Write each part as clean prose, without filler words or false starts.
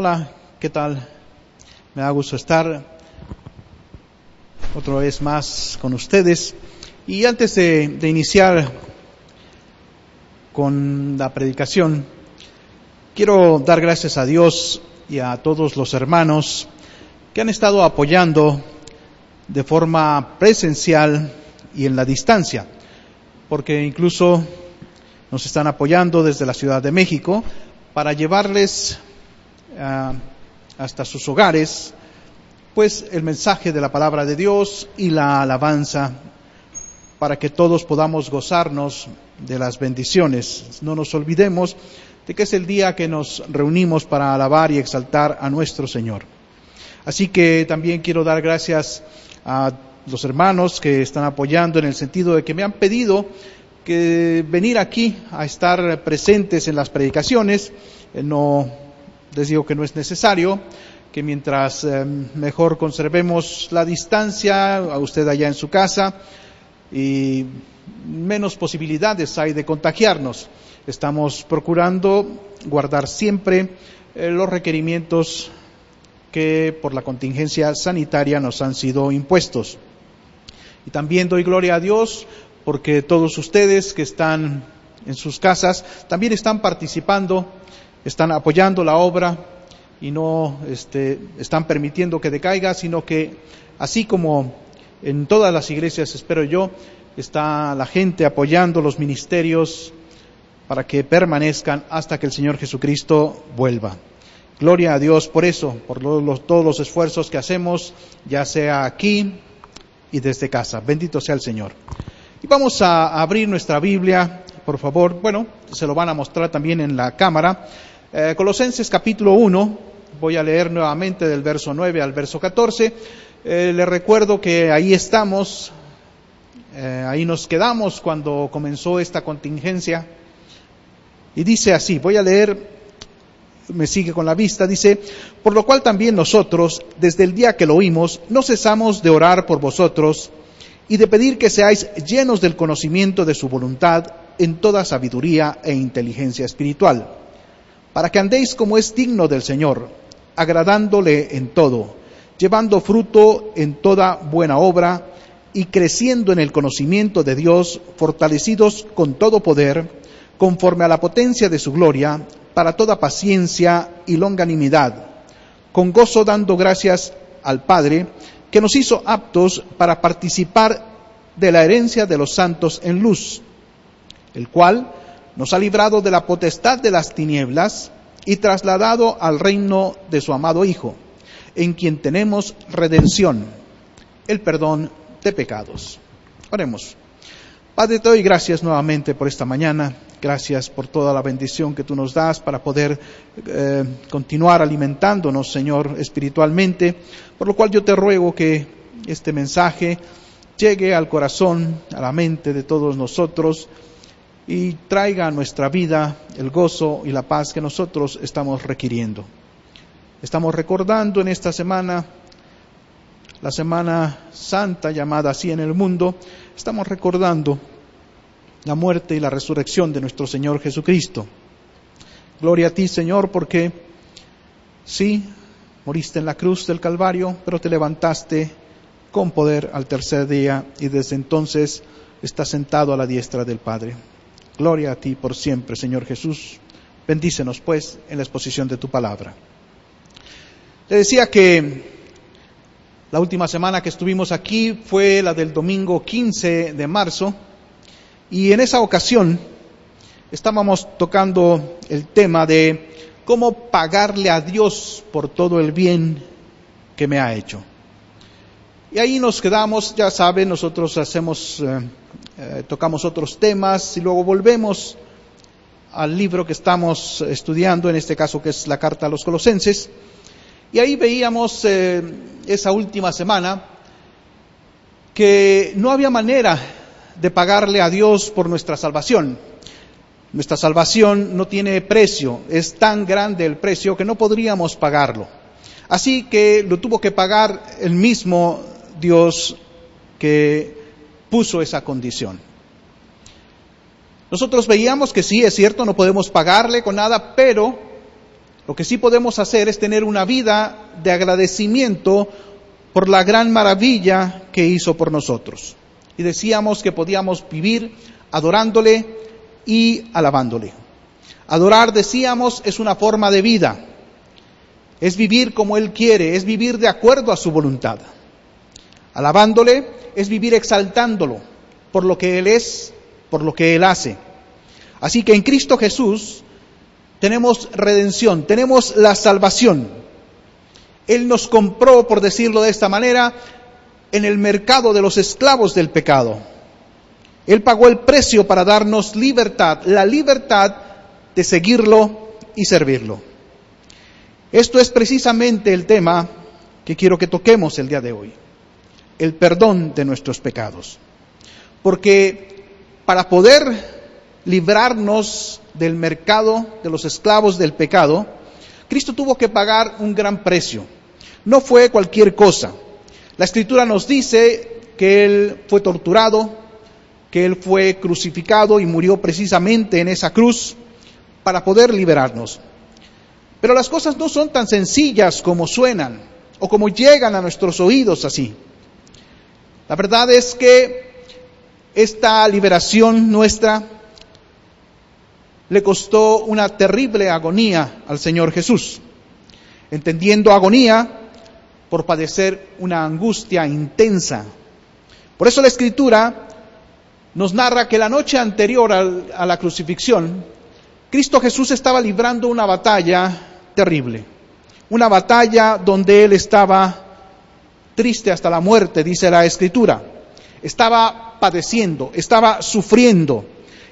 Hola, ¿qué tal? Me da gusto estar otra vez más con ustedes. Y antes de iniciar con la predicación, quiero dar gracias a Dios y a todos los hermanos que han estado apoyando de forma presencial y en la distancia, porque incluso nos están apoyando desde la Ciudad de México para llevarles hasta sus hogares pues el mensaje de la palabra de Dios y la alabanza, para que todos podamos gozarnos de las bendiciones. No nos olvidemos de que es el día que nos reunimos para alabar y exaltar a nuestro Señor. Así que también quiero dar gracias a los hermanos que están apoyando, en el sentido de que me han pedido que venir aquí a estar presentes en las predicaciones. No les digo que no es necesario, que mientras mejor conservemos la distancia, a usted allá en su casa, y menos posibilidades hay de contagiarnos. Estamos procurando guardar siempre los requerimientos que por la contingencia sanitaria nos han sido impuestos. Y también doy gloria a Dios porque todos ustedes que están en sus casas también están participando, están apoyando la obra y no están permitiendo que decaiga, sino que así como en todas las iglesias, espero yo, está la gente apoyando los ministerios para que permanezcan hasta que el Señor Jesucristo vuelva. Gloria a Dios por eso, por todos los esfuerzos que hacemos, ya sea aquí y desde casa. Bendito sea el Señor. Y vamos a abrir nuestra Biblia, por favor. Bueno, se lo van a mostrar también en la cámara. Colosenses capítulo 1, voy a leer nuevamente del verso 9 al verso 14. Les recuerdo que ahí estamos, ahí nos quedamos cuando comenzó esta contingencia. Y dice así, voy a leer, me sigue con la vista, dice: por lo cual también nosotros, desde el día que lo oímos, no cesamos de orar por vosotros y de pedir que seáis llenos del conocimiento de su voluntad en toda sabiduría e inteligencia espiritual, para que andéis como es digno del Señor, agradándole en todo, llevando fruto en toda buena obra y creciendo en el conocimiento de Dios, fortalecidos con todo poder, conforme a la potencia de su gloria, para toda paciencia y longanimidad, con gozo dando gracias al Padre, que nos hizo aptos para participar de la herencia de los santos en luz, el cual nos ha librado de la potestad de las tinieblas y trasladado al reino de su amado Hijo, en quien tenemos redención, el perdón de pecados. Oremos. Padre, te doy gracias nuevamente por esta mañana. Gracias por toda la bendición que tú nos das para poder continuar alimentándonos, Señor, espiritualmente. Por lo cual yo te ruego que este mensaje llegue al corazón, a la mente de todos nosotros y traiga a nuestra vida el gozo y la paz que nosotros estamos requiriendo. Estamos recordando en esta semana, la Semana Santa llamada así en el mundo, estamos recordando la muerte y la resurrección de nuestro Señor Jesucristo. Gloria a ti, Señor, porque sí, moriste en la cruz del Calvario, pero te levantaste con poder al tercer día y desde entonces estás sentado a la diestra del Padre. Gloria a ti por siempre, Señor Jesús. Bendícenos, pues, en la exposición de tu palabra. Le decía que la última semana que estuvimos aquí fue la del domingo 15 de marzo, y en esa ocasión estábamos tocando el tema de cómo pagarle a Dios por todo el bien que me ha hecho. Y ahí nos quedamos, ya saben, nosotros tocamos otros temas y luego volvemos al libro que estamos estudiando, en este caso que es la carta a los Colosenses. Y ahí veíamos esa última semana que no había manera de pagarle a Dios por nuestra salvación. Nuestra salvación no tiene precio, es tan grande el precio que no podríamos pagarlo. Así que lo tuvo que pagar el mismo Dios que puso esa condición. Nosotros veíamos que sí, es cierto, no podemos pagarle con nada, pero Lo que sí podemos hacer es tener una vida de agradecimiento por la gran maravilla que hizo por nosotros. Y decíamos que podíamos vivir adorándole y alabándole. Adorar, decíamos, es una forma de vida. Es vivir como Él quiere, es vivir de acuerdo a su voluntad. Alabándole es vivir exaltándolo por lo que Él es, por lo que Él hace. Así que en Cristo Jesús tenemos redención, tenemos la salvación. Él nos compró, por decirlo de esta manera, en el mercado de los esclavos del pecado. Él pagó el precio para darnos libertad, la libertad de seguirlo y servirlo. Esto es precisamente el tema que quiero que toquemos el día de hoy, el perdón de nuestros pecados. Porque para poder librarnos del mercado de los esclavos del pecado, Cristo tuvo que pagar un gran precio. No fue cualquier cosa. La Escritura nos dice que Él fue torturado, que Él fue crucificado y murió precisamente en esa cruz para poder liberarnos. Pero las cosas no son tan sencillas como suenan o como llegan a nuestros oídos así. La verdad es que esta liberación nuestra le costó una terrible agonía al Señor Jesús, entendiendo agonía por padecer una angustia intensa. Por eso la Escritura nos narra que la noche anterior a la crucifixión, Cristo Jesús estaba librando una batalla terrible, una batalla donde Él estaba triste hasta la muerte, dice la Escritura. Estaba padeciendo, estaba sufriendo,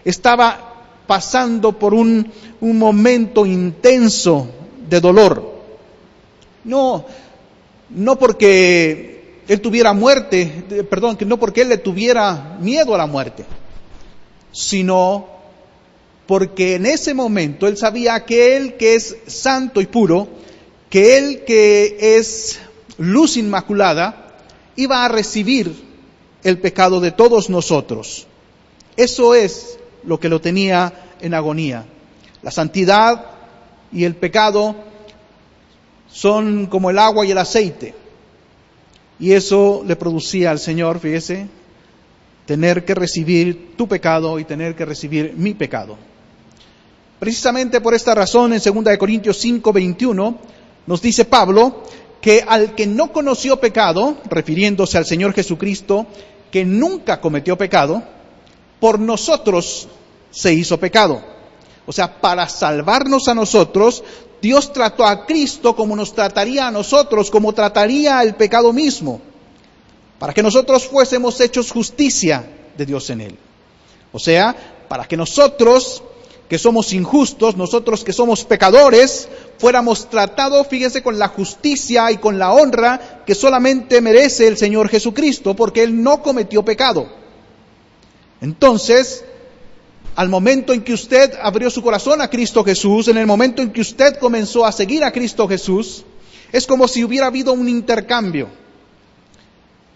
estaba pasando por un momento intenso de dolor. No porque Él tuviera no porque Él le tuviera miedo a la muerte, sino porque en ese momento Él sabía que Él que es santo y puro, que Él que es luz inmaculada, iba a recibir el pecado de todos nosotros. Eso es lo que lo tenía en agonía. La santidad y el pecado son como el agua y el aceite. Y eso le producía al Señor, fíjese, tener que recibir tu pecado y tener que recibir mi pecado. Precisamente por esta razón, en 2 Corintios 5:21, nos dice Pablo que al que no conoció pecado, refiriéndose al Señor Jesucristo, que nunca cometió pecado, por nosotros se hizo pecado. O sea, para salvarnos a nosotros, Dios trató a Cristo como nos trataría a nosotros, como trataría el pecado mismo, para que nosotros fuésemos hechos justicia de Dios en Él. O sea, para que nosotros, que somos injustos, nosotros que somos pecadores, fuéramos tratados, fíjense, con la justicia y con la honra que solamente merece el Señor Jesucristo, porque Él no cometió pecado. Entonces, al momento en que usted abrió su corazón a Cristo Jesús, en el momento en que usted comenzó a seguir a Cristo Jesús, es como si hubiera habido un intercambio.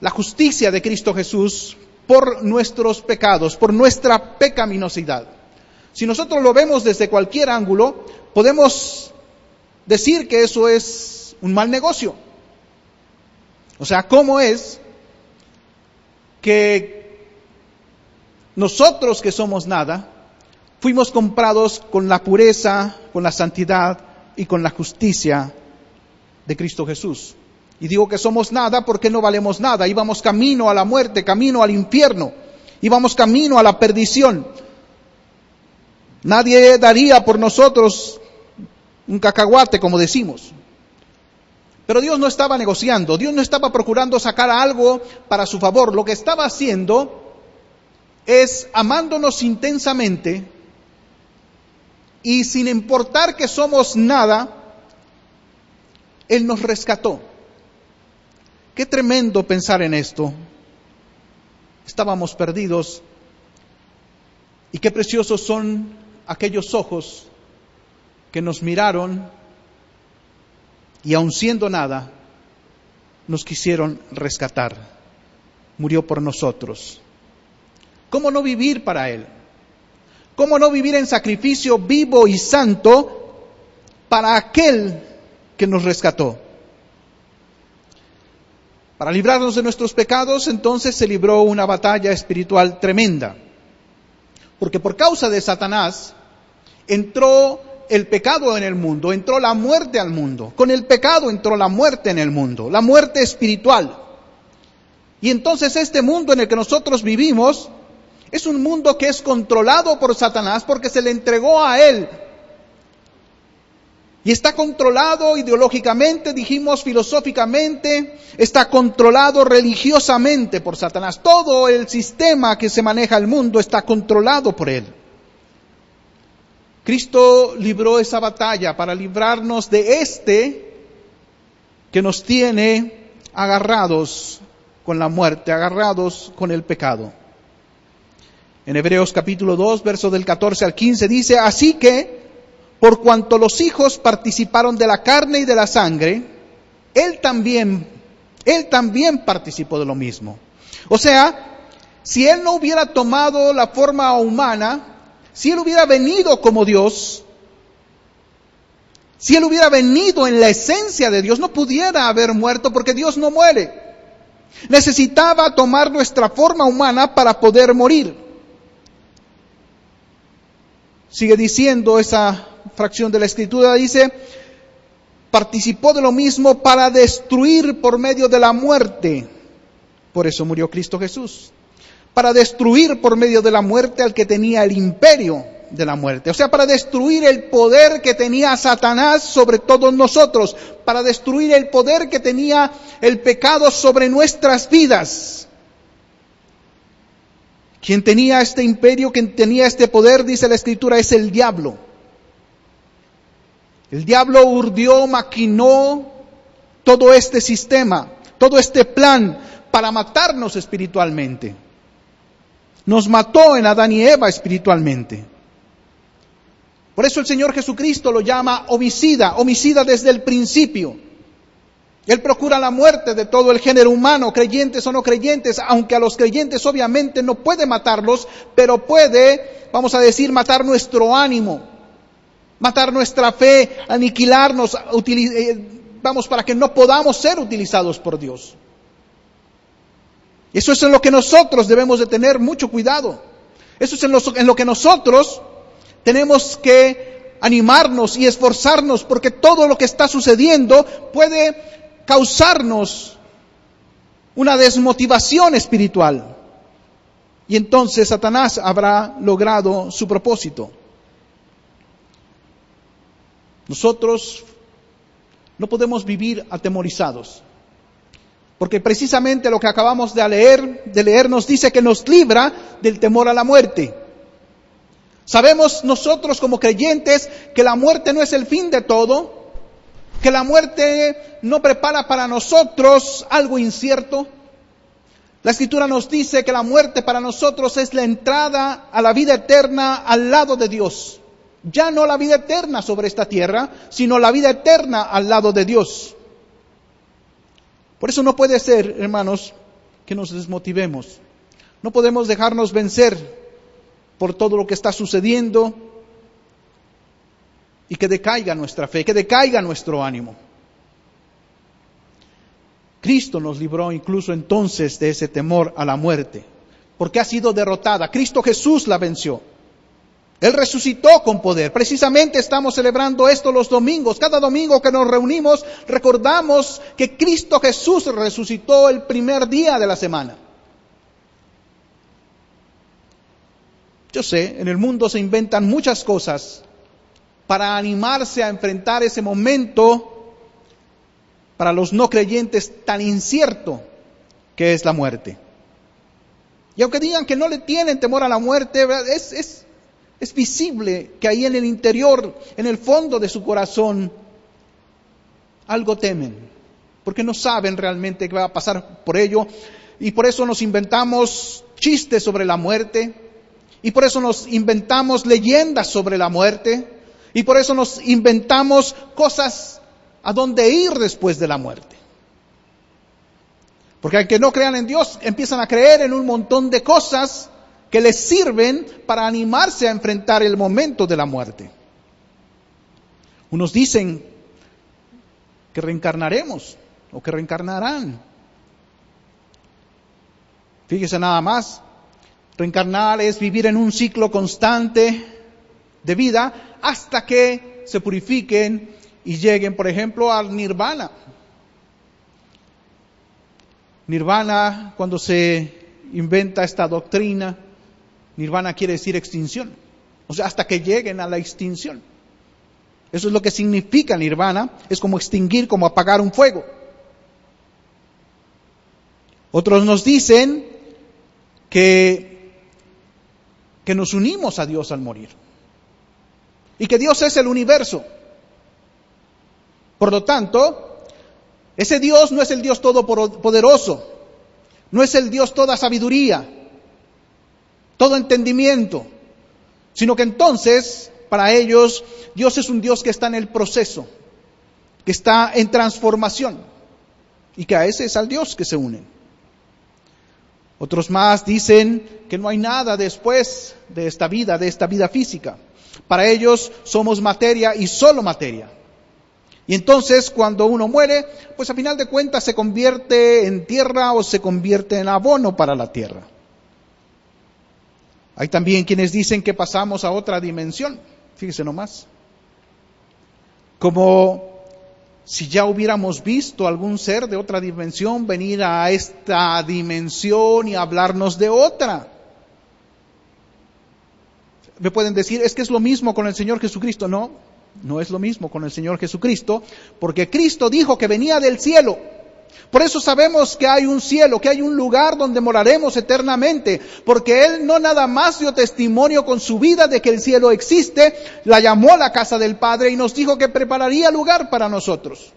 La justicia de Cristo Jesús por nuestros pecados, por nuestra pecaminosidad. Si nosotros lo vemos desde cualquier ángulo, podemos decir que eso es un mal negocio. O sea, ¿cómo es que nosotros que somos nada, fuimos comprados con la pureza, con la santidad y con la justicia de Cristo Jesús? Y digo que somos nada porque no valemos nada. Íbamos camino a la muerte, camino al infierno. Íbamos camino a la perdición. Nadie daría por nosotros un cacahuate, como decimos. Pero Dios no estaba negociando. Dios no estaba procurando sacar algo para su favor. Lo que estaba haciendo es amándonos intensamente y sin importar que somos nada, Él nos rescató. Qué tremendo pensar en esto. Estábamos perdidos y qué preciosos son aquellos ojos que nos miraron y aun siendo nada, nos quisieron rescatar. Murió por nosotros. ¿Cómo no vivir para Él? ¿Cómo no vivir en sacrificio vivo y santo para aquel que nos rescató. Para librarnos de nuestros pecados, entonces se libró una batalla espiritual tremenda. Porque por causa de Satanás entró el pecado en el mundo, entró la muerte al mundo. Con el pecado entró la muerte en el mundo, la muerte espiritual. Y entonces este mundo en el que nosotros vivimos es un mundo que es controlado por Satanás porque se le entregó a él. Y está controlado ideológicamente, dijimos filosóficamente, está controlado religiosamente por Satanás. Todo el sistema que se maneja el mundo está controlado por él. Cristo libró esa batalla para librarnos de que nos tiene agarrados con la muerte, agarrados con el pecado. En Hebreos capítulo 2, verso del 14 al 15 dice, así que, por cuanto los hijos participaron de la carne y de la sangre, Él también participó de lo mismo. O sea, si Él no hubiera tomado la forma humana, si Él hubiera venido como Dios, si Él hubiera venido en la esencia de Dios, no pudiera haber muerto porque Dios no muere. Necesitaba tomar nuestra forma humana para poder morir. Sigue diciendo esa fracción de la Escritura, dice, participó de lo mismo para destruir por medio de la muerte. Por eso murió Cristo Jesús. Para destruir por medio de la muerte al que tenía el imperio de la muerte. O sea, para destruir el poder que tenía Satanás sobre todos nosotros. Para destruir el poder que tenía el pecado sobre nuestras vidas. Quien tenía este imperio, quien tenía este poder, dice la Escritura, es el diablo. El diablo urdió, maquinó todo este sistema, todo este plan para matarnos espiritualmente. Nos mató en Adán y Eva espiritualmente. Por eso el Señor Jesucristo lo llama homicida, homicida desde el principio. Él procura la muerte de todo el género humano, creyentes o no creyentes, aunque a los creyentes obviamente no puede matarlos, pero puede, vamos a decir, matar nuestro ánimo, matar nuestra fe, aniquilarnos, para que no podamos ser utilizados por Dios. Eso es en lo que nosotros debemos de tener mucho cuidado. Eso es en lo que nosotros tenemos que animarnos y esforzarnos, porque todo lo que está sucediendo puede causarnos una desmotivación espiritual. Y entonces Satanás habrá logrado su propósito. Nosotros no podemos vivir atemorizados, porque precisamente lo que acabamos de leer nos dice que nos libra del temor a la muerte. Sabemos nosotros como creyentes que la muerte no es el fin de todo, que la muerte no prepara para nosotros algo incierto. La Escritura nos dice que la muerte para nosotros es la entrada a la vida eterna al lado de Dios. Ya no la vida eterna sobre esta tierra, sino la vida eterna al lado de Dios. Por eso no puede ser, hermanos, que nos desmotivemos. No podemos dejarnos vencer por todo lo que está sucediendo y que decaiga nuestra fe, que decaiga nuestro ánimo. Cristo nos libró incluso entonces de ese temor a la muerte, porque ha sido derrotada. Cristo Jesús la venció. Él resucitó con poder. Precisamente estamos celebrando esto los domingos. Cada domingo que nos reunimos, recordamos que Cristo Jesús resucitó el primer día de la semana. Yo sé, en el mundo se inventan muchas cosas para animarse a enfrentar ese momento para los no creyentes tan incierto que es la muerte. Y aunque digan que no le tienen temor a la muerte, es visible que ahí en el interior, en el fondo de su corazón, algo temen, porque no saben realmente qué va a pasar por ello, y por eso nos inventamos chistes sobre la muerte, y por eso nos inventamos leyendas sobre la muerte, y por eso nos inventamos cosas a dónde ir después de la muerte. Porque aunque no crean en Dios, empiezan a creer en un montón de cosas que les sirven para animarse a enfrentar el momento de la muerte. Unos dicen que reencarnaremos o que reencarnarán. Fíjese nada más, reencarnar es vivir en un ciclo constante de vida hasta que se purifiquen y lleguen, por ejemplo, al nirvana. Nirvana, cuando se inventa esta doctrina, nirvana quiere decir extinción. O sea, hasta que lleguen a la extinción. Eso es lo que significa nirvana. Es como extinguir, como apagar un fuego. Otros nos dicen que nos unimos a Dios al morir. Y que Dios es el universo. Por lo tanto, ese Dios no es el Dios todopoderoso, no es el Dios toda sabiduría, todo entendimiento, sino que entonces, para ellos, Dios es un Dios que está en el proceso, que está en transformación, y que a ese es al Dios que se unen. Otros más dicen que no hay nada después de esta vida física. Para ellos somos materia y solo materia. Y entonces cuando uno muere, pues a final de cuentas se convierte en tierra o se convierte en abono para la tierra. Hay también quienes dicen que pasamos a otra dimensión, fíjese nomás. Como si ya hubiéramos visto algún ser de otra dimensión venir a esta dimensión y hablarnos de otra. Me pueden decir, es que es lo mismo con el Señor Jesucristo. No, no es lo mismo con el Señor Jesucristo, porque Cristo dijo que venía del cielo. Por eso sabemos que hay un cielo, que hay un lugar donde moraremos eternamente, porque Él no nada más dio testimonio con su vida de que el cielo existe, la llamó la casa del Padre y nos dijo que prepararía lugar para nosotros.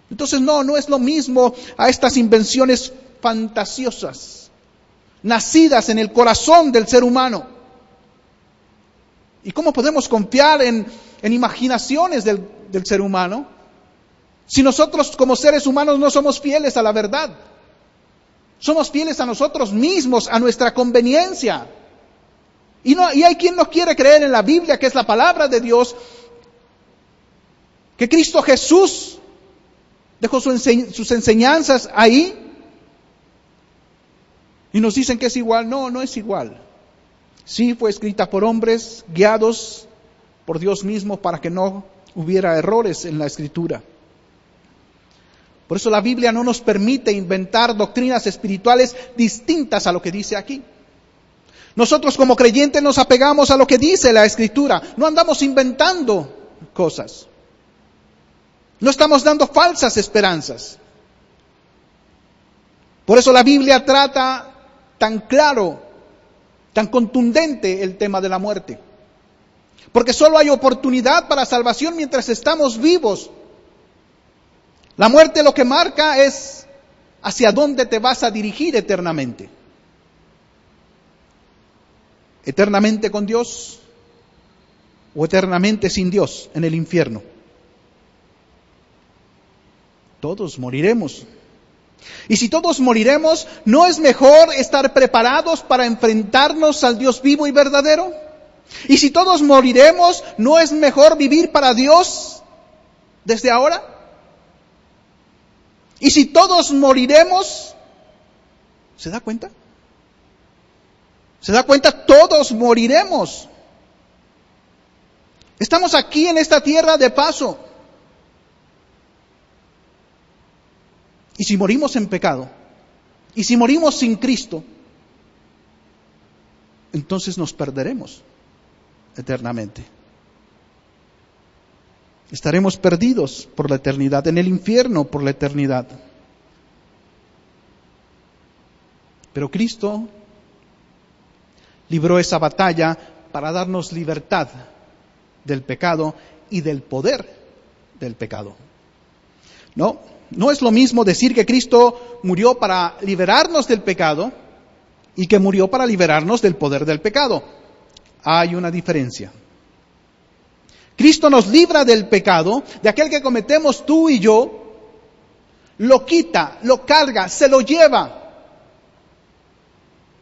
Entonces no es lo mismo a estas invenciones fantasiosas, nacidas en el corazón del ser humano. ¿Y cómo podemos confiar en imaginaciones del ser humano? Si nosotros como seres humanos no somos fieles a la verdad, somos fieles a nosotros mismos, a nuestra conveniencia. Y hay quien no quiere creer en la Biblia, que es la palabra de Dios, que Cristo Jesús dejó sus enseñanzas ahí, y nos dicen que es igual. No es igual. Sí fue escrita por hombres guiados por Dios mismo para que no hubiera errores en la Escritura. Por eso la Biblia no nos permite inventar doctrinas espirituales distintas a lo que dice aquí. Nosotros como creyentes nos apegamos a lo que dice la Escritura. No andamos inventando cosas. No estamos dando falsas esperanzas. Por eso la Biblia trata tan claro, tan contundente el tema de la muerte. Porque solo hay oportunidad para salvación mientras estamos vivos. La muerte lo que marca es hacia dónde te vas a dirigir eternamente. ¿Eternamente con Dios o eternamente sin Dios en el infierno? Todos moriremos. Y si todos moriremos, ¿no es mejor estar preparados para enfrentarnos al Dios vivo y verdadero? Y si todos moriremos, ¿no es mejor vivir para Dios desde ahora? Y si todos moriremos, ¿se da cuenta? ¿Se da cuenta? Todos moriremos. Estamos aquí en esta tierra de paso. Y si morimos en pecado, y si morimos sin Cristo, entonces nos perderemos eternamente. Estaremos perdidos por la eternidad, en el infierno por la eternidad. Pero Cristo libró esa batalla para darnos libertad del pecado y del poder del pecado. No es lo mismo decir que Cristo murió para liberarnos del pecado y que murió para liberarnos del poder del pecado. Hay una diferencia. Cristo nos libra del pecado, de aquel que cometemos tú y yo, lo quita, lo carga, se lo lleva.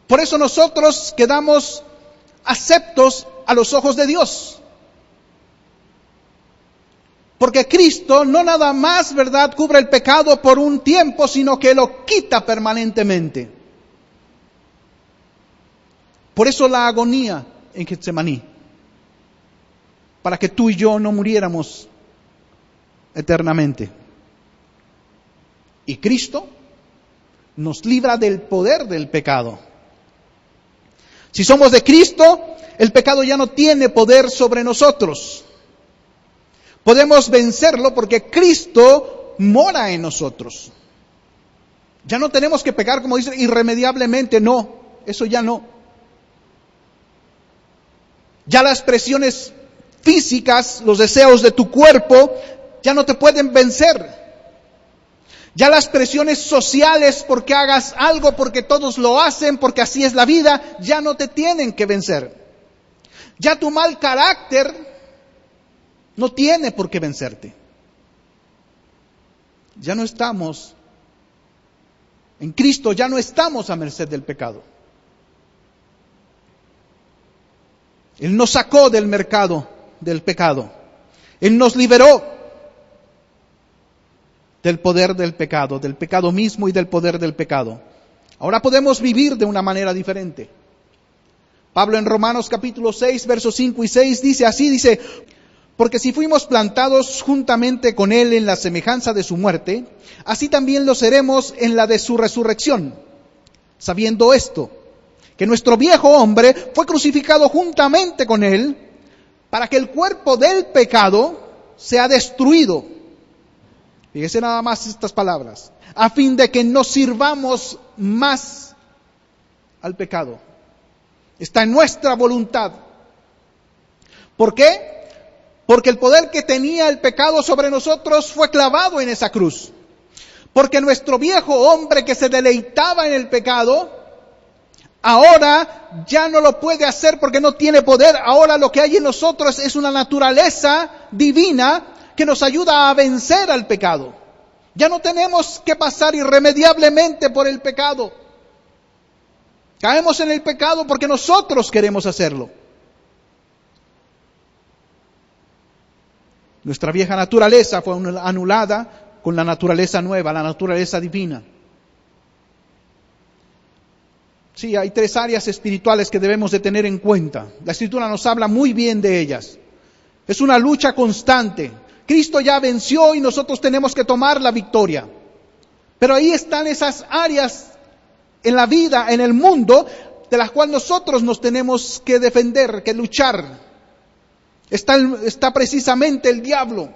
Por eso nosotros quedamos aceptos a los ojos de Dios. Porque Cristo no nada más, ¿verdad?, cubre el pecado por un tiempo, sino que lo quita permanentemente. Por eso la agonía en Getsemaní, para que tú y yo no muriéramos eternamente. Y Cristo nos libra del poder del pecado. Si somos de Cristo, el pecado ya no tiene poder sobre nosotros. Podemos vencerlo porque Cristo mora en nosotros. Ya no tenemos que pecar, como dice, irremediablemente, no, eso ya no. Ya las presiones físicas, los deseos de tu cuerpo, ya no te pueden vencer. Ya las presiones sociales porque hagas algo, porque todos lo hacen, porque así es la vida, ya no te tienen que vencer. Ya tu mal carácter no tiene por qué vencerte. Ya no estamos, en Cristo ya no estamos a merced del pecado. Él nos sacó del mercado del pecado. Él nos liberó del poder del pecado mismo y del poder del pecado. Ahora podemos vivir de una manera diferente. Pablo en Romanos capítulo 6, versos 5 y 6 dice así, dice: porque si fuimos plantados juntamente con Él en la semejanza de su muerte, así también lo seremos en la de su resurrección. Sabiendo esto, que nuestro viejo hombre fue crucificado juntamente con Él, para que el cuerpo del pecado sea destruido. Fíjese nada más estas palabras. A fin de que no sirvamos más al pecado. Está en nuestra voluntad. ¿Por qué? Porque el poder que tenía el pecado sobre nosotros fue clavado en esa cruz. Porque nuestro viejo hombre que se deleitaba en el pecado, ahora ya no lo puede hacer porque no tiene poder. Ahora lo que hay en nosotros es una naturaleza divina que nos ayuda a vencer al pecado. Ya no tenemos que pasar irremediablemente por el pecado. Caemos en el pecado porque nosotros queremos hacerlo. Nuestra vieja naturaleza fue anulada con la naturaleza nueva, la naturaleza divina. Sí, hay 3 áreas espirituales que debemos de tener en cuenta. La Escritura nos habla muy bien de ellas. Es una lucha constante. Cristo ya venció y nosotros tenemos que tomar la victoria. Pero ahí están esas áreas en la vida, en el mundo, de las cuales nosotros nos tenemos que defender, que luchar. Está precisamente el diablo.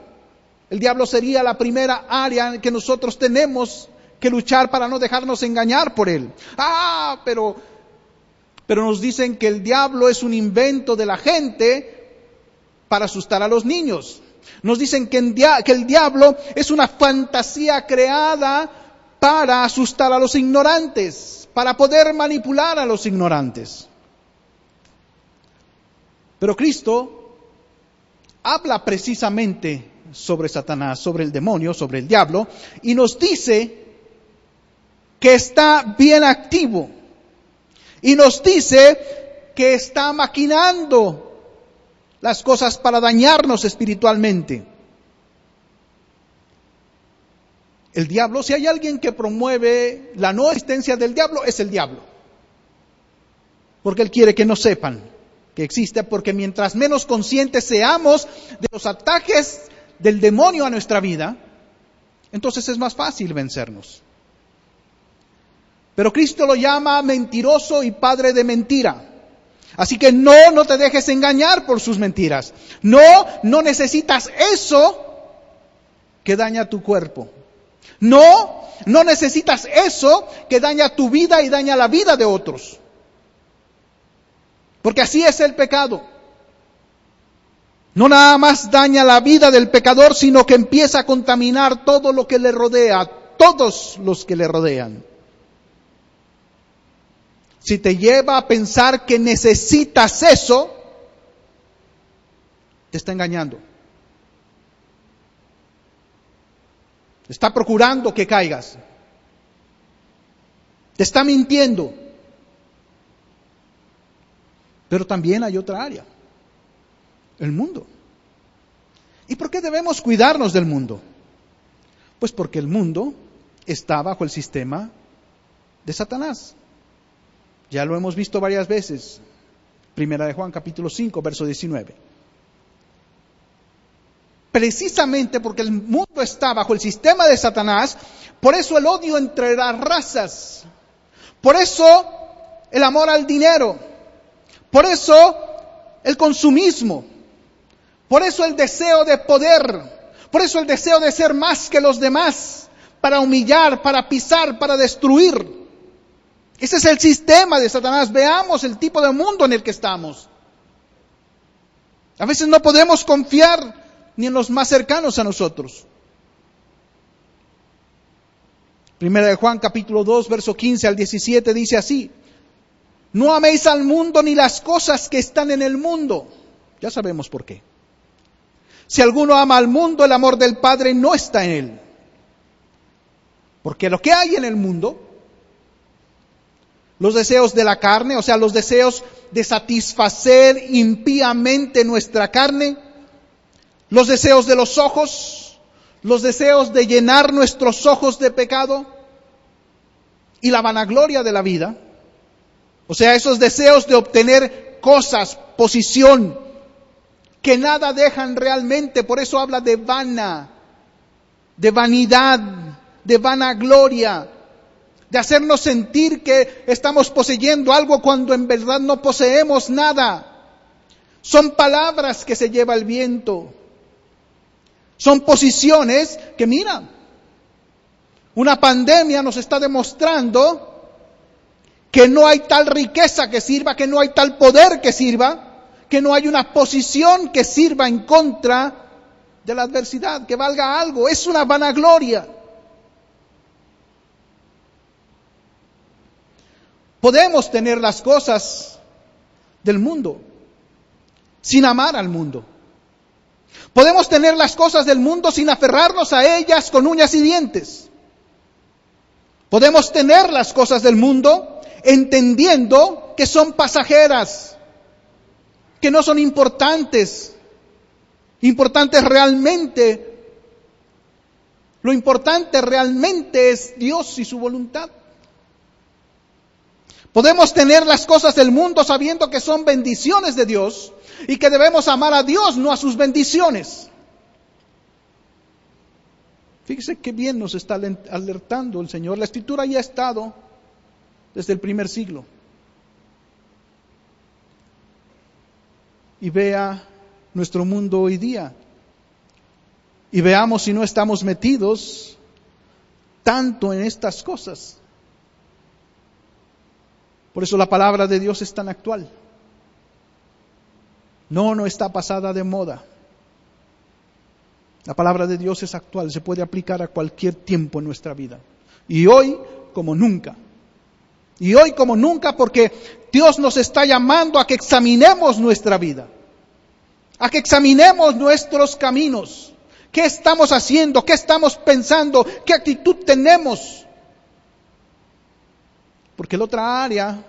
El diablo sería la primera área en que nosotros tenemos que luchar para no dejarnos engañar por él. Pero nos dicen que el diablo es un invento de la gente para asustar a los niños. Nos dicen que el diablo es una fantasía creada para asustar a los ignorantes, para poder manipular a los ignorantes. Pero Cristo habla precisamente sobre Satanás, sobre el demonio, sobre el diablo, y nos dice que está bien activo, y nos dice que está maquinando las cosas para dañarnos espiritualmente. El diablo, si hay alguien que promueve la no existencia del diablo, es el diablo. Porque él quiere que no sepan que existe, porque mientras menos conscientes seamos de los ataques del demonio a nuestra vida, entonces es más fácil vencernos. Pero Cristo lo llama mentiroso y padre de mentira. Así que no te dejes engañar por sus mentiras. No necesitas eso que daña tu cuerpo. No necesitas eso que daña tu vida y daña la vida de otros. Porque así es el pecado. No nada más daña la vida del pecador, sino que empieza a contaminar todo lo que le rodea, todos los que le rodean. Si te lleva a pensar que necesitas eso, te está engañando. Está procurando que caigas. Te está mintiendo. Pero también hay otra área, el mundo. ¿Y por qué debemos cuidarnos del mundo? Pues porque el mundo está bajo el sistema de Satanás. Ya lo hemos visto varias veces. Primera de Juan, capítulo 5, verso 19. Precisamente porque el mundo está bajo el sistema de Satanás, por eso el odio entre las razas, por eso el amor al dinero, por eso el consumismo, por eso el deseo de poder, por eso el deseo de ser más que los demás, para humillar, para pisar, para destruir. Ese es el sistema de Satanás. Veamos el tipo de mundo en el que estamos. A veces no podemos confiar ni en los más cercanos a nosotros. Primera de Juan, capítulo 2, verso 15 al 17, dice así: no améis al mundo ni las cosas que están en el mundo. Ya sabemos por qué. Si alguno ama al mundo, el amor del Padre no está en él. Porque lo que hay en el mundo, los deseos de la carne, o sea, los deseos de satisfacer impíamente nuestra carne, los deseos de los ojos, los deseos de llenar nuestros ojos de pecado y la vanagloria de la vida, o sea, esos deseos de obtener cosas, posición, que nada dejan realmente. Por eso habla de vana, de vanidad, de vanagloria, de hacernos sentir que estamos poseyendo algo cuando en verdad no poseemos nada. Son palabras que se lleva el viento. Son posiciones que, mira, una pandemia nos está demostrando que no hay tal riqueza que sirva, que no hay tal poder que sirva, que no hay una posición que sirva en contra de la adversidad, que valga algo. Es una vanagloria. Podemos tener las cosas del mundo sin amar al mundo. Podemos tener las cosas del mundo sin aferrarnos a ellas con uñas y dientes. Podemos tener las cosas del mundo entendiendo que son pasajeras, que no son importantes. Importantes realmente. Lo importante realmente es Dios y su voluntad. Podemos tener las cosas del mundo sabiendo que son bendiciones de Dios y que debemos amar a Dios, no a sus bendiciones. Fíjese qué bien nos está alertando el Señor. La Escritura ya ha estado desde el primer siglo. Y vea nuestro mundo hoy día. Y veamos si no estamos metidos tanto en estas cosas. Por eso la palabra de Dios es tan actual. No está pasada de moda. La palabra de Dios es actual, se puede aplicar a cualquier tiempo en nuestra vida. Y hoy como nunca. Y hoy como nunca, porque Dios nos está llamando a que examinemos nuestra vida. A que examinemos nuestros caminos. ¿Qué estamos haciendo? ¿Qué estamos pensando? ¿Qué actitud tenemos? Porque la otra área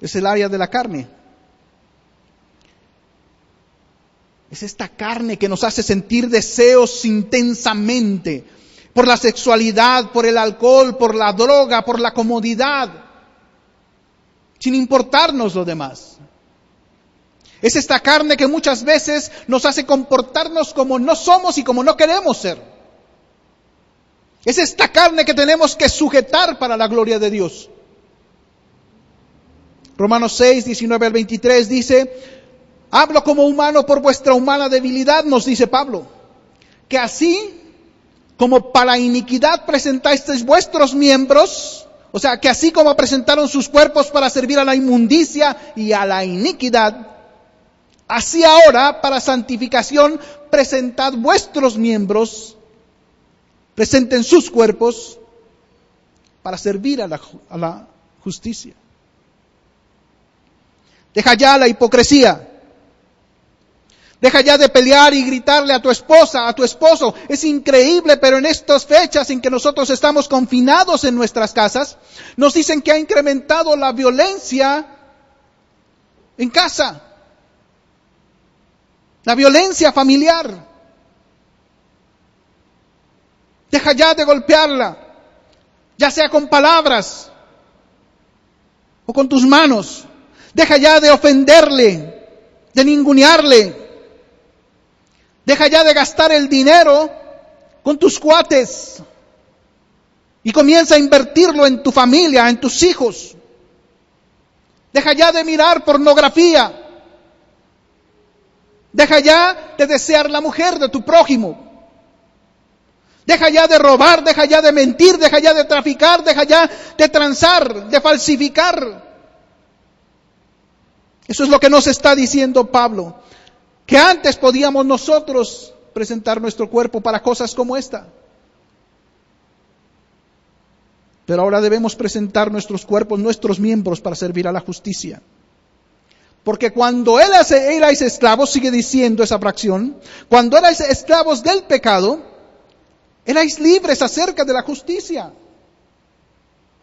es el área de la carne. Es esta carne que nos hace sentir deseos intensamente por la sexualidad, por el alcohol, por la droga, por la comodidad, sin importarnos lo demás. Es esta carne que muchas veces nos hace comportarnos como no somos y como no queremos ser. Es esta carne que tenemos que sujetar para la gloria de Dios. Romanos 6, 19 al 23 dice: hablo como humano por vuestra humana debilidad, nos dice Pablo, que así como para iniquidad presentáis vuestros miembros, o sea, que así como presentaron sus cuerpos para servir a la inmundicia y a la iniquidad, así ahora para santificación presentad vuestros miembros, presenten sus cuerpos para servir a la justicia. Deja ya la hipocresía. Deja ya de pelear y gritarle a tu esposa, a tu esposo. Es increíble, pero en estas fechas en que nosotros estamos confinados en nuestras casas, nos dicen que ha incrementado la violencia en casa. la violencia familiar. Deja ya de golpearla, ya sea con palabras o con tus manos. Deja ya de ofenderle, de ningunearle. Deja ya de gastar el dinero con tus cuates y comienza a invertirlo en tu familia, en tus hijos. Deja ya de mirar pornografía. Deja ya de desear la mujer de tu prójimo. Deja ya de robar, deja ya de mentir, deja ya de traficar, deja ya de transar, de falsificar. Eso es lo que nos está diciendo Pablo. Que antes podíamos nosotros presentar nuestro cuerpo para cosas como esta. Pero ahora debemos presentar nuestros cuerpos, nuestros miembros para servir a la justicia. Porque cuando erais esclavos, sigue diciendo esa fracción, cuando erais esclavos del pecado, erais libres acerca de la justicia.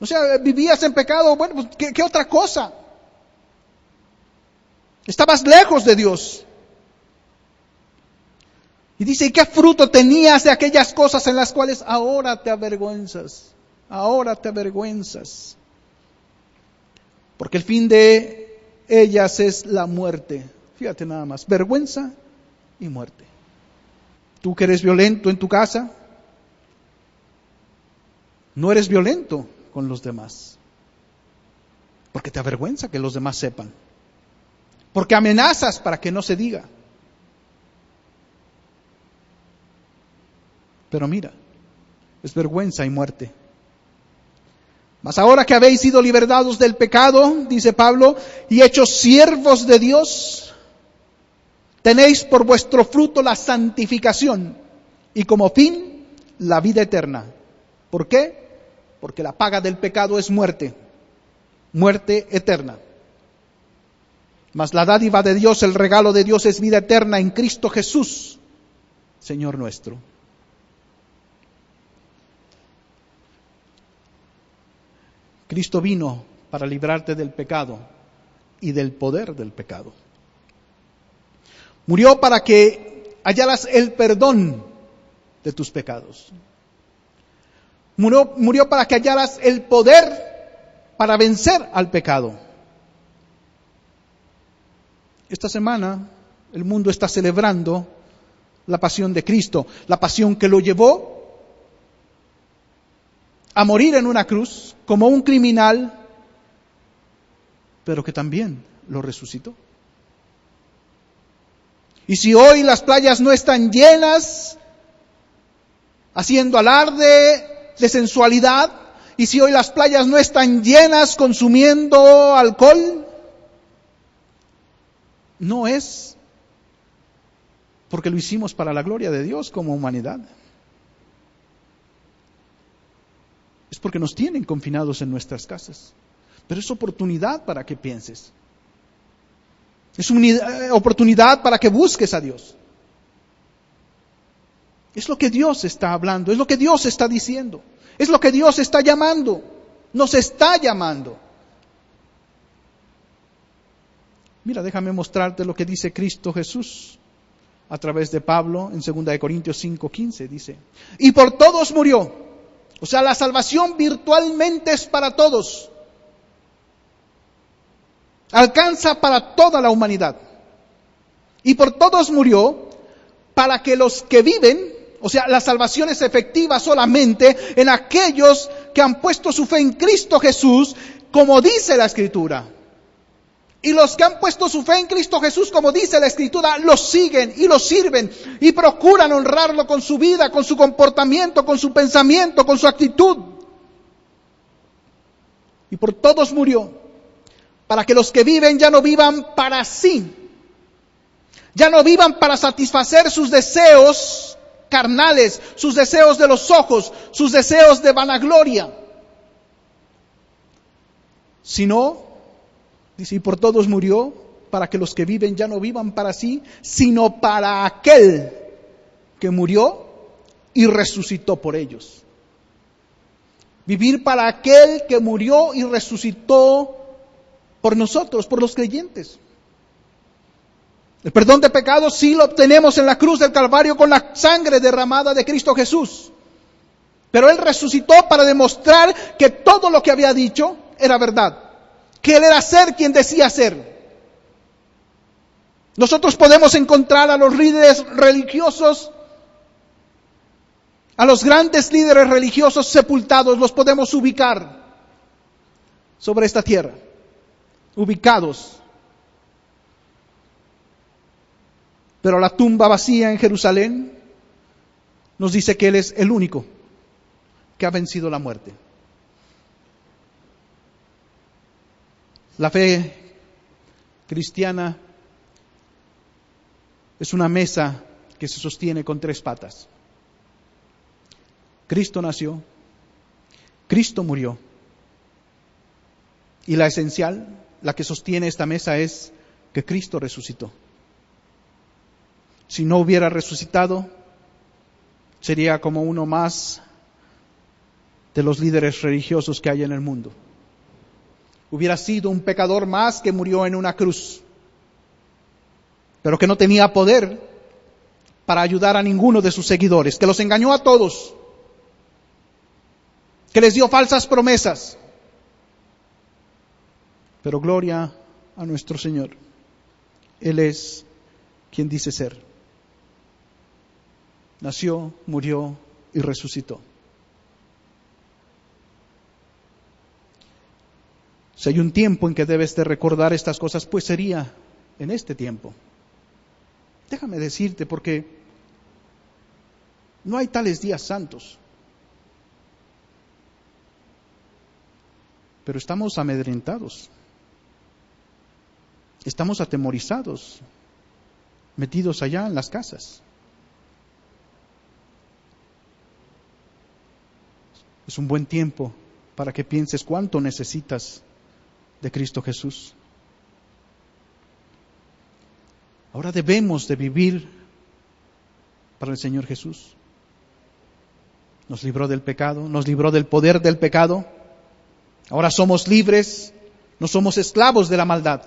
O sea, vivías en pecado, bueno, pues, ¿qué otra cosa? Estabas lejos de Dios. Y dice, ¿y qué fruto tenías de aquellas cosas en las cuales ahora te avergüenzas? Ahora te avergüenzas. Porque el fin de ellas es la muerte. Fíjate nada más, vergüenza y muerte. Tú que eres violento en tu casa, no eres violento con los demás. Porque te avergüenza que los demás sepan. Porque amenazas para que no se diga. Pero mira, es vergüenza y muerte. Mas ahora que habéis sido liberados del pecado, dice Pablo, y hechos siervos de Dios, tenéis por vuestro fruto la santificación y como fin la vida eterna. ¿Por qué? Porque la paga del pecado es muerte, muerte eterna. Mas la dádiva de Dios, el regalo de Dios es vida eterna en Cristo Jesús, Señor nuestro. Cristo vino para librarte del pecado y del poder del pecado. Murió para que hallaras el perdón de tus pecados. Murió para que hallaras el poder para vencer al pecado. Esta semana el mundo está celebrando la pasión de Cristo, la pasión que lo llevó a morir en una cruz como un criminal, pero que también lo resucitó. Y si hoy las playas no están llenas, haciendo alarde de sensualidad, y si hoy las playas no están llenas consumiendo alcohol, no es porque lo hicimos para la gloria de Dios como humanidad. Es porque nos tienen confinados en nuestras casas. Pero es oportunidad para que pienses. Es una oportunidad para que busques a Dios. Es lo que Dios está hablando, es lo que Dios está diciendo, es lo que Dios está llamando, nos está llamando. Mira, déjame mostrarte lo que dice Cristo Jesús a través de Pablo en 2 Corintios 5:15. Dice, y por todos murió. O sea, la salvación virtualmente es para todos. Alcanza para toda la humanidad. Y por todos murió para que los que viven, o sea, la salvación es efectiva solamente en aquellos que han puesto su fe en Cristo Jesús, como dice la Escritura. Y los que han puesto su fe en Cristo Jesús, como dice la Escritura, lo siguen y lo sirven y procuran honrarlo con su vida, con su comportamiento, con su pensamiento, con su actitud. Y por todos murió, para que los que viven ya no vivan para sí, ya no vivan para satisfacer sus deseos carnales, sus deseos de los ojos, sus deseos de vanagloria, sino, dice, y por todos murió, para que los que viven ya no vivan para sí, sino para aquel que murió y resucitó por ellos. Vivir para aquel que murió y resucitó por nosotros, por los creyentes. El perdón de pecados sí lo obtenemos en la cruz del Calvario con la sangre derramada de Cristo Jesús. Pero Él resucitó para demostrar que todo lo que había dicho era verdad. Que Él era ser quien decía ser. Nosotros podemos encontrar a los líderes religiosos, a los grandes líderes religiosos sepultados, los podemos ubicar sobre esta tierra. Ubicados. Pero la tumba vacía en Jerusalén nos dice que Él es el único que ha vencido la muerte. La fe cristiana es una mesa que se sostiene con 3 patas. Cristo nació, Cristo murió. Y la esencial, la que sostiene esta mesa es que Cristo resucitó. Si no hubiera resucitado, sería como uno más de los líderes religiosos que hay en el mundo. Hubiera sido un pecador más que murió en una cruz, pero que no tenía poder para ayudar a ninguno de sus seguidores, que los engañó a todos, que les dio falsas promesas. Pero gloria a nuestro Señor. Él es quien dice ser. Nació, murió y resucitó. Si hay un tiempo en que debes de recordar estas cosas, pues sería en este tiempo. Déjame decirte, porque no hay tales días santos. Pero estamos amedrentados. Estamos atemorizados, metidos allá en las casas. Es un buen tiempo para que pienses cuánto necesitas de Cristo Jesús. Ahora debemos de vivir para el Señor Jesús. Nos libró del pecado, nos libró del poder del pecado. Ahora somos libres, no somos esclavos de la maldad.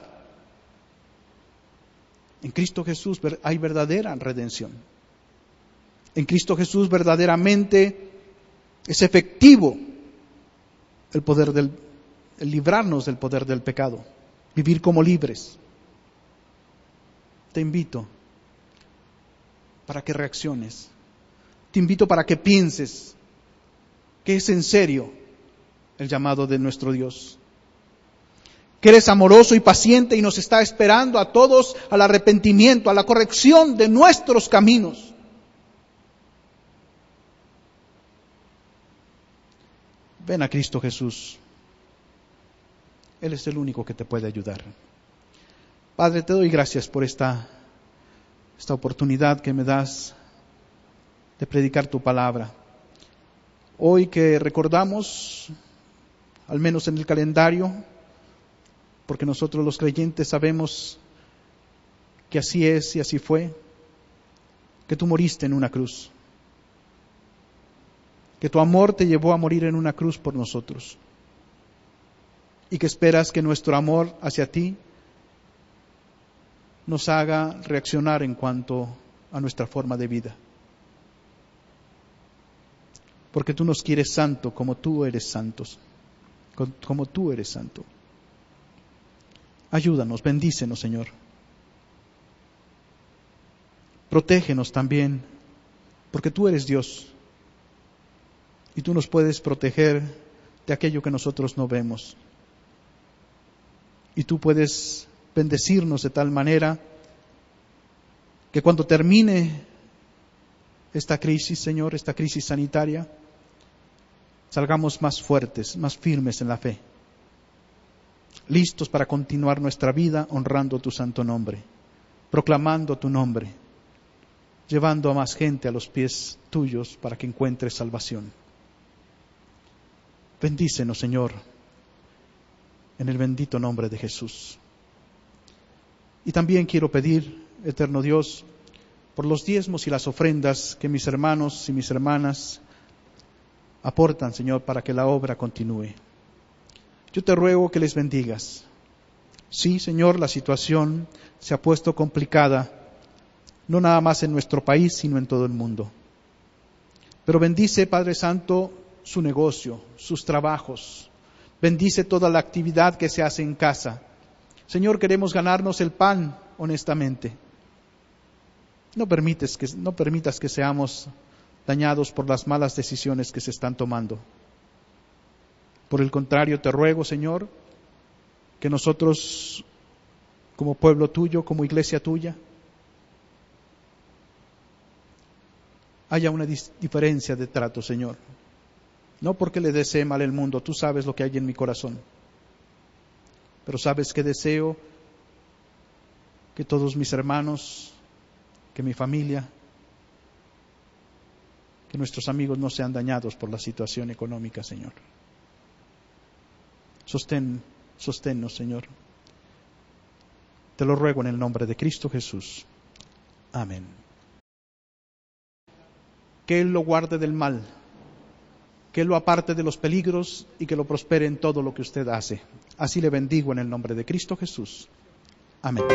En Cristo Jesús hay verdadera redención. En Cristo Jesús verdaderamente es efectivo el poder el librarnos del poder del pecado, vivir como libres. Te invito para que reacciones. Te invito para que pienses que es en serio el llamado de nuestro Dios. Que Él es amoroso y paciente y nos está esperando a todos al arrepentimiento, a la corrección de nuestros caminos. Ven a Cristo Jesús. Él es el único que te puede ayudar. Padre, te doy gracias por esta oportunidad que me das de predicar tu palabra. Hoy que recordamos, al menos en el calendario, porque nosotros los creyentes sabemos que así es y así fue, que tú moriste en una cruz, que tu amor te llevó a morir en una cruz por nosotros, y que esperas que nuestro amor hacia ti nos haga reaccionar en cuanto a nuestra forma de vida. Porque tú nos quieres santo como tú eres santos, como tú eres santo. Ayúdanos, bendícenos, Señor. Protégenos también, porque tú eres Dios y tú nos puedes proteger de aquello que nosotros no vemos. Y tú puedes bendecirnos de tal manera que cuando termine esta crisis, Señor, esta crisis sanitaria, salgamos más fuertes, más firmes en la fe, listos para continuar nuestra vida honrando tu santo nombre, proclamando tu nombre, llevando a más gente a los pies tuyos para que encuentre salvación. Bendícenos, Señor, en el bendito nombre de Jesús. Y también quiero pedir, eterno Dios, por los diezmos y las ofrendas que mis hermanos y mis hermanas aportan, Señor, para que la obra continúe. Yo te ruego que les bendigas. Sí, Señor, la situación se ha puesto complicada, no nada más en nuestro país, sino en todo el mundo. Pero bendice, Padre Santo, su negocio, sus trabajos. Bendice toda la actividad que se hace en casa. Señor, queremos ganarnos el pan honestamente. No permitas que seamos dañados por las malas decisiones que se están tomando. Por el contrario, te ruego, Señor, que nosotros, como pueblo tuyo, como iglesia tuya, haya una diferencia de trato, Señor. No porque le desee mal al mundo, tú sabes lo que hay en mi corazón. Pero sabes que deseo que todos mis hermanos, que mi familia, que nuestros amigos no sean dañados por la situación económica, Señor. Sosténnos, Señor. Te lo ruego en el nombre de Cristo Jesús. Amén. Que Él lo guarde del mal, que Él lo aparte de los peligros y que lo prospere en todo lo que usted hace. Así le bendigo en el nombre de Cristo Jesús. Amén.